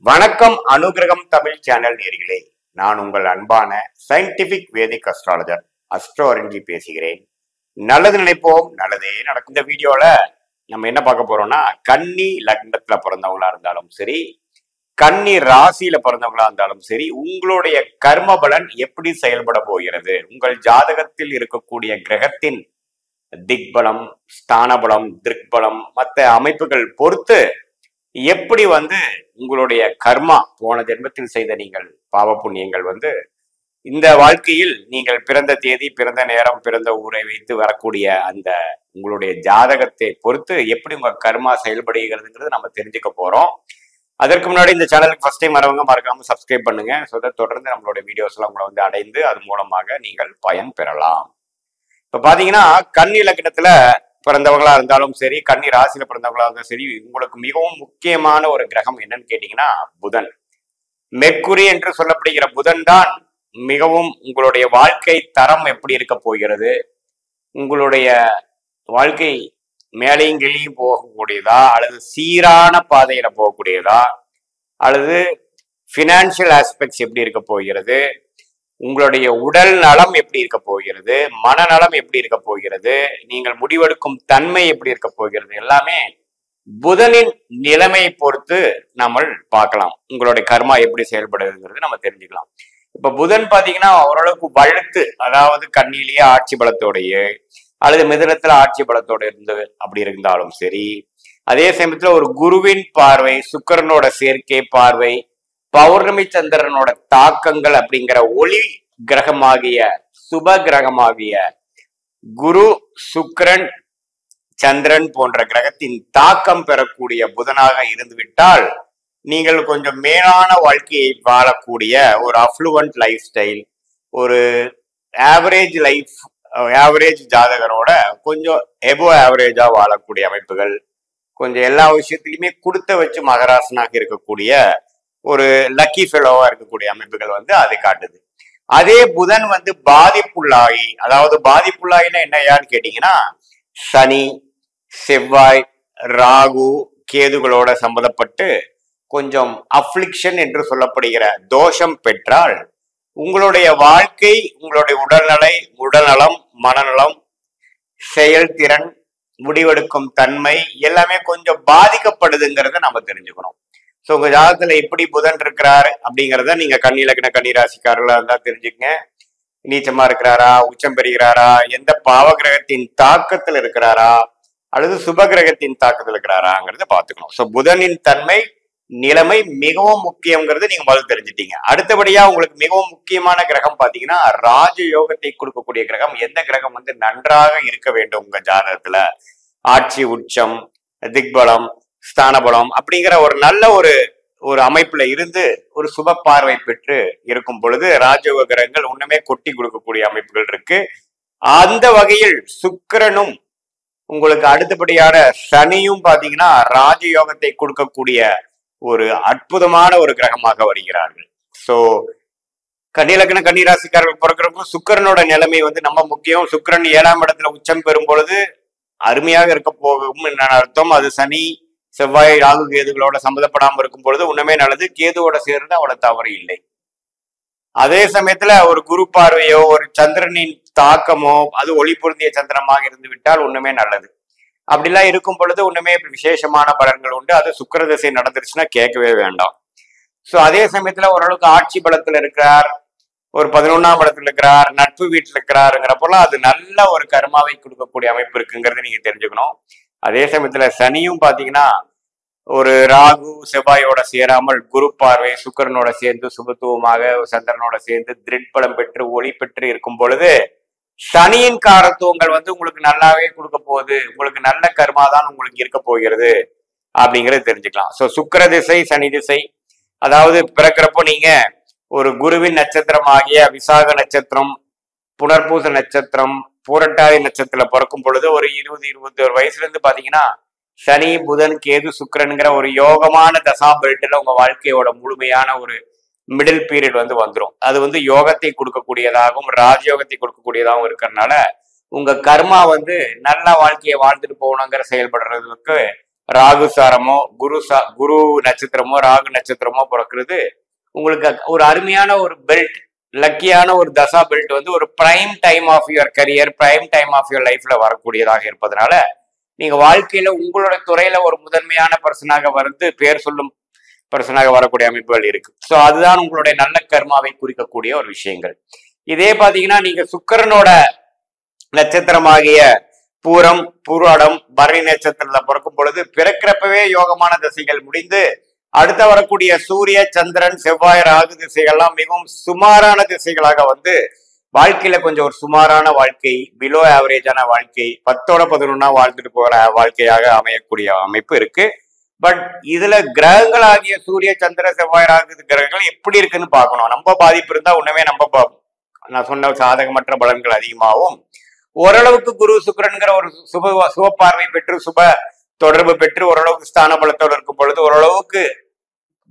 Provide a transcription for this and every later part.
வணக்கம் அனுகிரகம் தமிழ் சேனல் நேயர்களே. நான் உங்கள் அன்பான சயின்டிபிக் வேதிக் அஸ்ட்ராலஜர் அஸ்ட்ரோரஞ்சி பேசுகிறேன். நல்லது நினைப்போம், நல்லதே நடக்கும். இந்த வீடியோல நம்ம என்ன பார்க்க போறோம்னா, கன்னி லக்னத்துல பிறந்தவங்களா இருந்தாலும் சரி, கன்னி ராசியில பிறந்தவங்களா இருந்தாலும் சரி, உங்களுடைய கர்ம பலன் எப்படி செயல்பட போகிறது, உங்கள் ஜாதகத்தில் இருக்கக்கூடிய கிரகத்தின் திக்பலம், ஸ்தானபலம், திருக்பலம், மற்ற அமைப்புகள் பொறுத்து எப்படி உங்களுடைய கர்மா, போன ஜென்மத்தில் செய்த நீங்கள் பாவ புண்ணியங்கள் இந்த வாழ்க்கையில் நீங்கள் பிறந்த தேதி, பிறந்த நேரம், பிறந்த ஊரை வைத்து வரக்கூடிய அந்த உங்களுடைய ஜாதகத்தை பொறுத்து எப்படி உங்க கர்மா செயல்படுகிறதுங்கிறது நம்ம தெரிஞ்சுக்க போறோம். அதற்கு முன்னாடி இந்த சேனலுக்கு ஃபர்ஸ்ட் டைம் வரவங்க மறக்காம சப்ஸ்கிரைப் பண்ணுங்க. தொடர்ந்து நம்மளோட வீடியோஸ் எல்லாம் உங்களை அடைந்து அது மூலமாக நீங்கள் பயன் பெறலாம். இப்ப பாத்தீங்கன்னா, கன்னி லக்னத்துல பிறந்தவங்களா இருந்தாலும் சரி, கன்னி ராசியில பிறந்தவங்களா இருந்தாலும் சரி, உங்களுக்கு மிகவும் முக்கியமான ஒரு கிரகம் என்னன்னு கேட்டீங்கன்னா புதன். மெர்க்குரி என்று சொல்லப்படுகிற புதன் தான் மிகவும் உங்களுடைய வாழ்க்கை தரம் எப்படி இருக்க போகிறது, உங்களுடைய வாழ்க்கை மேலையும் கீழையும் போகக்கூடியதா, அல்லது சீரான பாதையில போகக்கூடியதா, அல்லது பினான்சியல் ஆஸ்பெக்ட்ஸ் எப்படி இருக்க போகிறது, உங்களுடைய உடல் நலம் எப்படி இருக்க போகிறது, மனநலம் எப்படி இருக்க போகிறது, நீங்கள் முடிவெடுக்கும் தன்மை எப்படி இருக்க போகிறது, எல்லாமே புதனின் நிலைமையை பொறுத்து நம்ம பார்க்கலாம். உங்களுடைய கர்மா எப்படி செயல்படுதுங்கிறது நம்ம தெரிஞ்சுக்கலாம். இப்ப புதன் பாத்தீங்கன்னா ஓரளவுக்கு வழுத்து, அதாவது கண்ணிலேயே ஆட்சி பலத்தோடைய அல்லது மிதுனத்துல ஆட்சி பலத்தோட அப்படி இருந்தாலும் சரி, அதே சமயத்துல ஒரு குருவின் பார்வை, சுக்கிரனோட சேர்க்கை பார்வை, பௌர்ணமி சந்திரனோட தாக்கங்கள் அப்படிங்கிற ஒளி கிரகமாகிய சுப கிரகமாகிய குரு, சுக்கிரன், சந்திரன் போன்ற கிரகத்தின் தாக்கம் பெறக்கூடிய புதனாக இருந்துவிட்டால் நீங்கள் கொஞ்சம் மேலான வாழ்க்கையை வாழக்கூடிய ஒரு அஃப்ளூவன்ட் லைஃப் ஸ்டைல், ஒரு ஆவரேஜ் லைஃப், ஆவரேஜ் ஜாதகரோட கொஞ்சம் எபோ ஆவரேஜா வாழக்கூடிய அமைப்புகள், கொஞ்சம் எல்லா விஷயத்திலுமே கொடுத்த வச்சு மகராசனாக இருக்கக்கூடிய ஒரு லக்கி ஃபெலோவா இருக்கக்கூடிய அமைப்புகள் அது காட்டுது. அதே புதன் பாதிப்புள்ளாகி, அதாவது பாதிப்புள்ளாயினா என்னையான்னு கேட்டீங்கன்னா, சனி, செவ்வாய், ராகு, கேதுகளோட சம்பந்தப்பட்டு கொஞ்சம் அஃப்ளிக்ஷன் என்று சொல்லப்படுகிற தோஷம் பெற்றால் உங்களுடைய வாழ்க்கை, உங்களுடைய உடல்நலம், மனநலம், செயல்திறன், முடிவெடுக்கும் தன்மை எல்லாமே கொஞ்சம் பாதிக்கப்படுதுங்கிறத நம்ம தெரிஞ்சுக்கணும். ஸோ உங்க ஜாதகத்துல எப்படி புதன் இருக்கிறாரு அப்படிங்கிறத நீங்க கன்னி லக்ன கன்னி ராசிக்காரர்களா இருந்தா தெரிஞ்சுக்கங்க. நீச்சமா இருக்கிறாரா, உச்சம் பெறுகிறாரா, எந்த பாவ கிரகத்தின் தாக்கத்தில் இருக்கிறாரா, அல்லது சுப கிரகத்தின் தாக்கத்தில் இருக்கிறாராங்கிறத பாத்துக்கணும். ஸோ புதனின் தன்மை, நிலைமை மிகவும் முக்கியங்கிறது நீங்க முதல்ல தெரிஞ்சுட்டீங்க. அடுத்தபடியா உங்களுக்கு மிகவும் முக்கியமான கிரகம் பாத்தீங்கன்னா ராஜ யோகத்தை கொடுக்கக்கூடிய கிரகம். எந்த கிரகம் நன்றாக இருக்க வேண்டும் உங்க ஜாதகத்துல, ஆட்சி, உச்சம், திக்பலம், ஸ்தானபலம் அப்படிங்கிற ஒரு நல்ல ஒரு அமைப்புல இருந்து ஒரு சுப பார்வை பெற்று இருக்கும் பொழுது ராஜயோக கிரகங்கள் ஒண்ணுமே கொட்டி கொடுக்கக்கூடிய அமைப்புகள் இருக்கு. அந்த வகையில் சுக்கிரனும் உங்களுக்கு அடுத்தபடியான சனியும் பாத்தீங்கன்னா ராஜயோகத்தை கொடுக்கக்கூடிய ஒரு அற்புதமான ஒரு கிரகமாக வருகிறார்கள். சோ கன்னிலக்ன கன்னிராசிக்காரர்கள் பிறக்கிறப்போ சுக்கிரனோட நிலைமை நம்ம முக்கியம். சுக்கிரன் 7ஆம் இடத்துல உச்சம் பெறும் பொழுது அருமையாக இருக்க போகும் அர்த்தம். அது சனி, செவ்வாய், ராகு, கேதுகளோட சம்மந்தப்படாம இருக்கும் பொழுது உண்மையே நல்லது. கேதுவோட சேர்ந்து அவ்வளவு தவறு இல்லை. அதே சமயத்துல ஒரு குரு பார்வையோ, ஒரு சந்திரனின் தாக்கமோ, அது ஒளி பொருந்திய சந்திரமாக இருந்து விட்டால் ஒண்ணுமே நல்லது. அப்படிலாம் இருக்கும் பொழுது ஒண்ணுமே விசேஷமான பலன்கள் உண்டு. அது சுக்கிர திசை நடந்துருச்சுன்னா கேட்கவே வேண்டாம். சோ அதே சமயத்துல ஓரளவுக்கு ஆட்சி பலத்துல இருக்கிறார், ஒரு 11ஆம் இடத்துல இருக்கிறார், நட்பு வீட்டுல இருக்கிறாருங்கிறப்பெல்லாம் அது நல்ல ஒரு கர்மாவை கொடுக்கக்கூடிய அமைப்பு இருக்குங்கிறத நீங்க தெரிஞ்சுக்கணும். அதே சமயத்துல சனியும் பாத்தீங்கன்னா ஒரு ராகு, செவ்வாயோட சேராமல் குரு பார்வை, சுக்கிரனோட சேர்ந்து சுபத்துவமாக சந்திரனோட சேர்ந்து திருட்பலம் பெற்று ஒளி பெற்று இருக்கும் பொழுது சனியின் காரத்துவங்கள் உங்களுக்கு நல்லாவே கொடுக்க போகுது. உங்களுக்கு நல்ல கர்மா தான் உங்களுக்கு இருக்க போகிறது அப்படிங்கறது தெரிஞ்சுக்கலாம். சோ சுக்கிர திசை, சனி திசை, அதாவது பிறக்கிறப்போ நீங்க ஒரு குருவின் நட்சத்திரம் ஆகிய விசாக நட்சத்திரம், புனர்பூச நட்சத்திரம், பூரட்டாதி நட்சத்திரத்துல பிறக்கும் பொழுது ஒரு 20-21 வயசுல இருந்து பாத்தீங்கன்னா சனி, புதன், கேது, சுக்கிரனுங்கிற ஒரு யோகமான தசா பெல்ட்ல உங்க வாழ்க்கையோட முழுமையான ஒரு மிடில் பீரியட் வந்துடும். அது யோகத்தை கொடுக்கக்கூடியதாகவும் ராஜயோகத்தை கொடுக்கக்கூடியதாகவும் இருக்கிறதுனால உங்க கர்மா நல்ல வாழ்க்கையை வாழ்ந்துட்டு போகணுங்கிற செயல்படுறதுக்கு ராகு சாரமோ குரு நட்சத்திரமோ ராகு நட்சத்திரமோ பிறக்கிறது உங்களுக்கு ஒரு அருமையான ஒரு பெல்ட், லக்கியான ஒரு தசா பெல்ட் வந்து ஒரு prime time of your career, prime time of your லைஃப்ல வரக்கூடியதாக இருப்பதனால நீங்க வாழ்க்கையில உங்களோட துறையில ஒரு முதன்மையான பர்சனாக வந்து பேர் சொல்லும் பர்சனாக வரக்கூடிய அமைப்புகள் இருக்கு. ஸோ அதுதான் உங்களுடைய நல்ல கர்மாவை குறிக்கக்கூடிய ஒரு விஷயங்கள். இதே பாத்தீங்கன்னா நீங்க சுக்கிரனோட நட்சத்திரமாகிய பூரம், பூராடம், பரணி நட்சத்திரத்துல பிறக்கும் பொழுது பிறக்கிறப்பவே யோகமான திசைகள் முடிந்து அடுத்த வரக்கூடிய சூரிய, சந்திரன், செவ்வாய், ராகு திசைகள்லாம் மிகவும் சுமாரான திசைகளாக வந்து வாழ்க்கையில கொஞ்சம் ஒரு சுமாரான வாழ்க்கை, பிலோ ஆவரேஜான வாழ்க்கை, 10-11 வாழ்ந்துட்டு போற வாழ்க்கையாக அமையக்கூடிய அமைப்பு இருக்கு. பட் இதுல கிரகங்கள் ஆகிய சூரிய, சந்திர, செவ்வாய், ராகு கிரகங்கள் எப்படி இருக்குன்னு பார்க்கணும். நம்ம பாதிப்பு இருந்தா உடனே நான் சொன்ன சாதகமற்ற பலன்கள் அதிகமாகவும், ஓரளவுக்கு குரு சுக்கிரன்கிற ஒரு சுப பார்வை பெற்று சுப தொடர்பு பெற்று ஓரளவுக்கு ஸ்தான பலத்தோடு இருக்கும் பொழுது ஓரளவுக்கு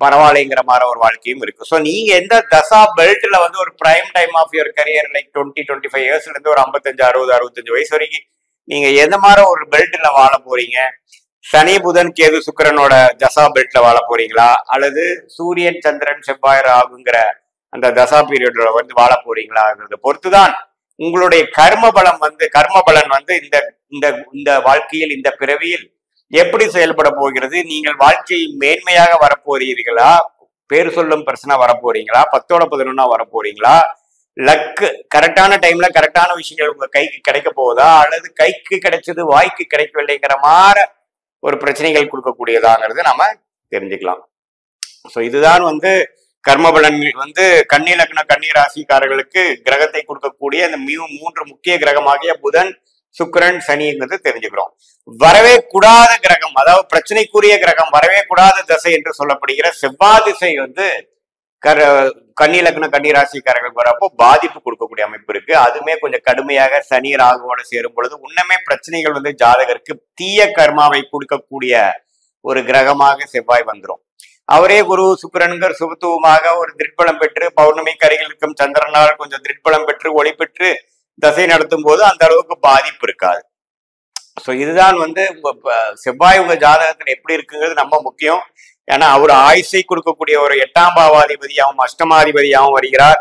பரவாயில்லைங்கிற மாதிரி ஒரு வாழ்க்கையும் இருக்கு. ஸோ நீங்க எந்த தசா பெல்ட்ல வந்து ஒரு prime time of your career like 20-25 இயர்ஸ்ல இருந்து ஒரு 55-60-65 வயசு வரைக்கும் நீங்க எந்த மாதிரி ஒரு பெல்ட்ல வாழ போறீங்க? சனி, புதன், கேது, சுக்கிரனோட தசா பெல்ட்ல வாழ போறீங்களா, அல்லது சூரியன், சந்திரன், செவ்வாய், ராகுங்கிற அந்த தசா பீரியட்ல வந்து வாழ போறீங்களாங்கிறத பொறுத்துதான் உங்களுடைய கர்ம பலன் வந்து இந்த இந்த இந்த வாழ்க்கையில், இந்த பிறவியில் எப்படி செயல்பட போகிறது? நீங்கள் வாழ்க்கையை மேன்மையாக வரப்போறீர்களா, பேர் சொல்லும் பிரச்சனை வரப்போறீங்களா, 10-11 வரப்போறீங்களா, லக்கு கரெக்டான டைம்ல கரெக்டான விஷயங்கள் உங்க கைக்கு கிடைக்க போகுதா, அல்லது கைக்கு கிடைச்சது வாய்க்கு கிடைக்கவில்லைங்கிற மாதிரி ஒரு பிரச்சனைகள் கொடுக்கக்கூடியதாங்கிறது நாம தெரிஞ்சுக்கலாம். ஸோ இதுதான் வந்து கர்மபலன் வந்து கன்னி லக்ன கன்னி ராசிக்காரர்களுக்கு கிரகத்தை கொடுக்கக்கூடிய இந்த 3 முக்கிய கிரகமாகிய புதன், சுக்கிரன், சனிங்கிறது தெரிஞ்சுக்கிறோம். வரவே கூடாத கிரகம், அதாவது பிரச்சனைக்குரிய கிரகம், வரவே கூடாத திசை என்று சொல்லப்படுகிற செவ்வாய் திசை வந்து கன்னி லக்ன கன்னி ராசிக்காரர்களுக்கு வரப்போ பாதிப்பு கொடுக்கக்கூடிய அமைப்பு இருக்கு. அதுமே கொஞ்சம் கடுமையாக சனி ராகுவோட சேரும் பொழுது உன்னமே பிரச்சனைகள் வந்து ஜாதகருக்கு தீய கர்மாவை கொடுக்கக்கூடிய ஒரு கிரகமாக செவ்வாய் வந்துடும். அவரே குரு சுக்கிரன்கர் சுபத்துவமாக ஒரு திருப்பலம் பெற்று பௌர்ணமிக்கு அருகில் இருக்கும் சந்திரனால் கொஞ்சம் திருப்பலம் பெற்று ஒளி பெற்று தசை நடத்தும் போது அந்த அளவுக்கு பாதிப்பு இருக்காது. ஸோ இதுதான் வந்து செவ்வாய் உங்க ஜாதகத்துல எப்படி இருக்குங்கிறது ரொம்ப முக்கியம். ஏன்னா அவர் ஆயுசை கொடுக்கக்கூடிய ஒரு 8ஆம் பாவாதிபதியாகவும் அஷ்டமாதிபதியாகவும் வருகிறார்.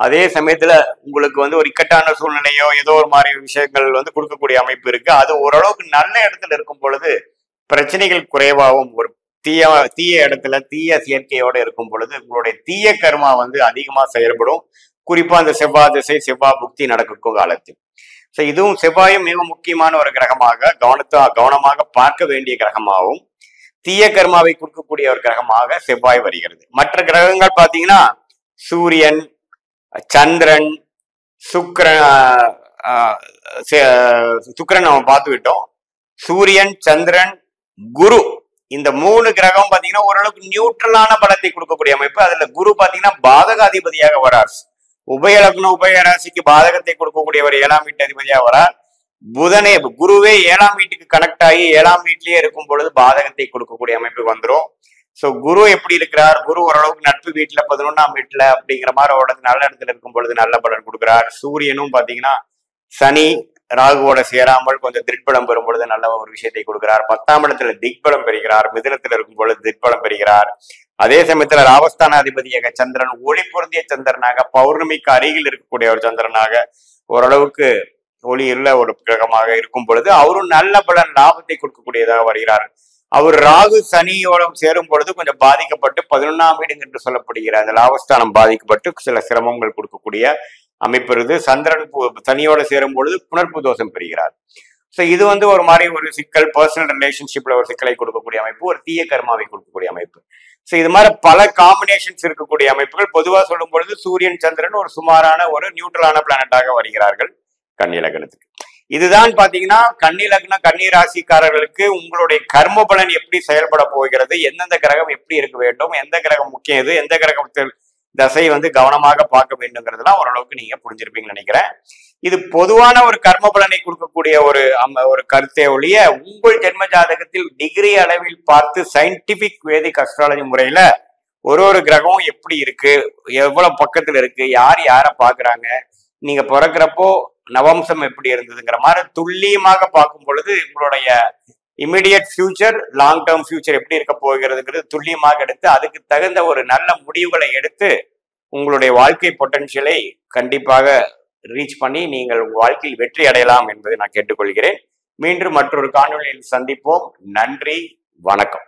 அதே சமயத்துல உங்களுக்கு வந்து ஒரு இக்கட்டான சூழ்நிலையோ ஏதோ ஒரு மாதிரி விஷயங்கள் வந்து கொடுக்கக்கூடிய அமைப்பு இருக்கு. அது ஓரளவுக்கு நல்ல இடத்துல இருக்கும் பொழுது பிரச்சனைகள் குறைவாகவும், ஒரு தீய இடத்துல தீய செயற்கையோட இருக்கும் பொழுது உங்களுடைய தீய கர்மா வந்து அதிகமா செயல்படும். குறிப்பா அந்த செவ்வாய் திசை, செவ்வாய் புக்தி நடக்கும் காலத்தில். ஸோ இதுவும் செவ்வாயும் மிக முக்கியமான ஒரு கிரகமாக கவனமாக பார்க்க வேண்டிய கிரகமாகவும் தீய கர்மாவை கொடுக்கக்கூடிய ஒரு கிரகமாக செவ்வாய் வருகிறது. மற்ற கிரகங்கள் பார்த்தீங்கன்னா சூரியன், சந்திரன், சுக்கிரன் நம்ம பார்த்து விட்டோம். சூரியன், சந்திரன், குரு, இந்த 3 கிரகம் பாத்தீங்கன்னா ஓரளவுக்கு நியூட்ரலான பலத்தை கொடுக்கக்கூடிய அமைப்பு. அதுல குரு பாத்தீங்கன்னா பாதகாதிபதியாக வரார். உபயலக்னம் உபயராசிக்கு பாதகத்தை கொடுக்கக்கூடியவர் 7ஆம் வீட்டு அதிபதியாக வரார். புதனே குருவே 7ஆம் வீட்டுக்கு கனெக்ட் ஆகி 7ஆம் வீட்லயே இருக்கும் பொழுது பாதகத்தை கொடுக்கக்கூடிய அமைப்பு வந்துடும். ஸோ குரு எப்படி இருக்கிறார்? குரு ஓரளவுக்கு நட்பு வீட்டுல 11ஆம் வீட்டுல அப்படிங்கிற மாதிரி நல்ல இடத்துல இருக்கும் பொழுது நல்ல பலன் கொடுக்கிறார். சூரியனும் பாத்தீங்கன்னா சனி ராகுவோட சேராமல் கொஞ்சம் திக்பலம் பெறும் பொழுது நல்ல ஒரு விஷயத்தை கொடுக்கிறார். 10ஆம் இடத்துல திக்பலம் பெறுகிறார். மிதுனத்துல இருக்கும் பொழுது திக்பலம் பெறுகிறார். அதே சமயத்துல ராவஸ்தான அதிபதியாக சந்திரன் ஒளி பொருந்திய சந்திரனாக பௌர்ணமிக்கு அருகில் இருக்கக்கூடிய ஒரு சந்திரனாக ஓரளவுக்கு ஒளியுள்ள ஒரு கிரகமாக இருக்கும் பொழுது அவரும் நல்ல பலன் லாபத்தை கொடுக்கக்கூடியதாக வருகிறார். அவர் ராகு சனியோட சேரும் பொழுது கொஞ்சம் பாதிக்கப்பட்டு 11ஆம் வீடு என்று சொல்லப்படுகிற அந்த லாபஸ்தானம் பாதிக்கப்பட்டு சில சிரமங்கள் கொடுக்கக்கூடிய அமைப்பு இருக்கு. சந்திரன் சனியோட சேரும் பொழுது புனர்ப்பு தோஷம் பெறுகிறார். ஸோ இது வந்து ஒரு மாதிரி ஒரு சிக்கல், பர்சனல் ரிலேஷன்ஷிப்ல ஒரு சிக்கலை கொடுக்கக்கூடிய அமைப்பு, ஒரு தீய கர்மாவை கொடுக்கக்கூடிய அமைப்பு. ஸோ இது மாதிரி பல காம்பினேஷன்ஸ் இருக்கக்கூடிய அமைப்புகள். பொதுவாக சொல்லும் பொழுது சூரியன் சந்திரன் ஒரு சுமாரான ஒரு நியூட்ரலான பிளானட்டாக வருகிறார்கள் கன்னி லக்னத்துக்கு. இதுதான் பாத்தீங்கன்னா கன்னி லக்ன கன்னி ராசிக்காரர்களுக்கு உங்களுடைய கர்ம பலன் எப்படி செயல்பட போகிறது, எந்தெந்த கிரகம் எப்படி இருக்க வேண்டும், எந்த கிரகம் முக்கியம், எது எந்த கிரகத்தில் தசை வந்து கவனமாக பார்க்க வேண்டுங்கிறதுலாம் ஓரளவுக்கு நீங்க புரிஞ்சிருப்பீங்கன்னு நினைக்கிறேன். இது பொதுவான ஒரு கர்ம பலனை கொடுக்கக்கூடிய ஒரு கருத்தை ஒழிய உங்கள் ஜென்ம ஜாதகத்தில் டிகிரி அளவில் பார்த்து சயின்டிபிக் வேதிக் அஸ்ட்ராலஜி முறையில ஒரு கிரகம் எப்படி இருக்கு, எவ்வளவு பக்கத்துல இருக்கு, யார் யாரை பாக்குறாங்க, நீங்க பிறக்கிறப்போ நவம்சம் எப்படி இருந்ததுங்கிற மாதிரி துல்லியமாக பார்க்கும் பொழுது உங்களுடைய immediate future, long term future எப்படி இருக்க போகிறதுங்கிறது துல்லியமாக எடுத்து அதுக்கு தகுந்த ஒரு நல்ல முடிவுகளை எடுத்து உங்களுடைய வாழ்க்கை பொட்டன்ஷியலை கண்டிப்பாக ரீச் பண்ணி நீங்கள் உங்கள் வாழ்க்கையில் வெற்றி அடையலாம் என்பதை நான் கேட்டுக்கொள்கிறேன். மீண்டும் மற்றொரு காணொளியில் சந்திப்போம். நன்றி, வணக்கம்.